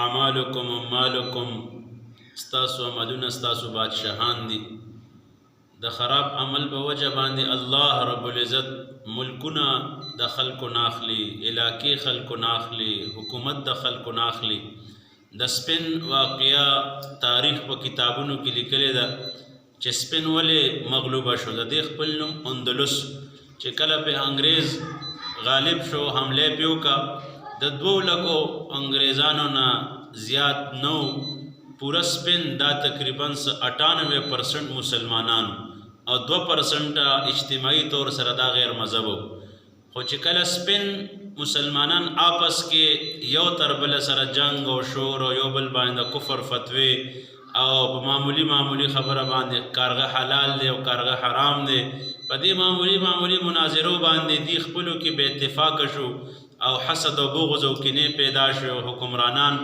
اعمالکم امالکم ستاسو عملونه ستاسو بادشاهان دي. د خراب عمل په وجه باندې الله رب العزت ملکونه د خلکو ناخلی، علاقې خلکو ناخلی، حکومت د خلکو ناخلی. د سپین واقعیا تاریخ په کتابونو کې لیکلې ده چې سپین ولې مغلوبه شو. د دې خپل نوم اندلس چې کله په انګریز غالب شو، حمله پې وکړه، د 2 لکو انګریزانو نه زیات نو پورا سپین دا تقریبا 98% مسلمانان او 2% اجتماعي طور سره دا غیر مذهب. خو چې کله سپین مسلمانان آپس کې یو تر بل سره جنگ او شور او یو بل باندې کفر فتوی او په معمولی خبره باندې کارغه حلال دی او کارغه حرام دی، په دې معمولی مناظرو باندې دی خپلو کې بې اتفاق شو او حسد او بغض او کینې پیدا شو. حکمرانان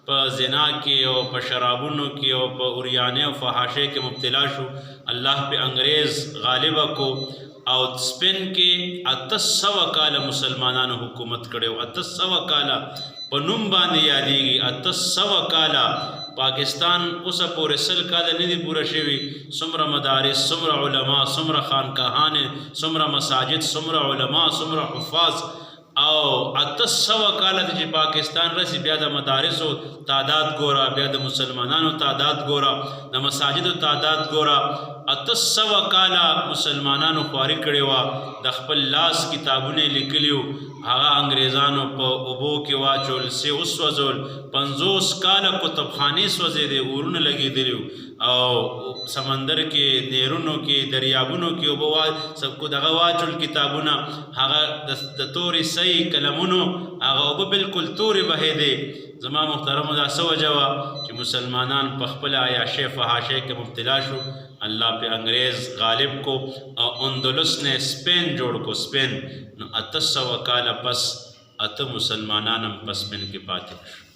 په زنا کې او په شرابونو کې او په اوریانه او فحاشۍ کې مبتلا شو. الله په انګریز غالب کو او سپین کې 800 کاله مسلمانانو حکومت کړو. 800 کاله په نوم باندې یادېږي. 800 کاله پاکستان اوسه پورې 100 کاله نه دي پوره شوي. څومره مدارس، څومره علما، څومره خانقاهانې، څومره مساجد، څومره علما، څومره حفاظ او 800 کاله چې پاکستان رسی، بیا د مدارسو تعداد ګوره، بیا د مسلمانانو تعداد ګوره، د مساجدو تعداد ګوره. 800 کاله مسلمانانو خواري کړې وه، د خپل لاس کتابونه لیکلیو، هغه انګریزانو په اوبو کې واچول، سی وسوځول. 50 کاله کتابخانې سوځېدې، اورونه لګېدلي او سمندر کې، نیرونو کې، دریابونو کې اوبه دغه واچول کتابونه، هغه د تورې صحیح قلمونو هغه اوبه بالکل تورې بهېدې. زما محترمو دا څه وجه وه چې مسلمانان په خپله عیاشۍ فحاشۍ کې مبتلا شو. الله په انګریز غالب کو او اندلس نے سپین جوړ کو. سپین نو 800 کاله پس 8 مسلمانان هم په سپین کې پاتې شو.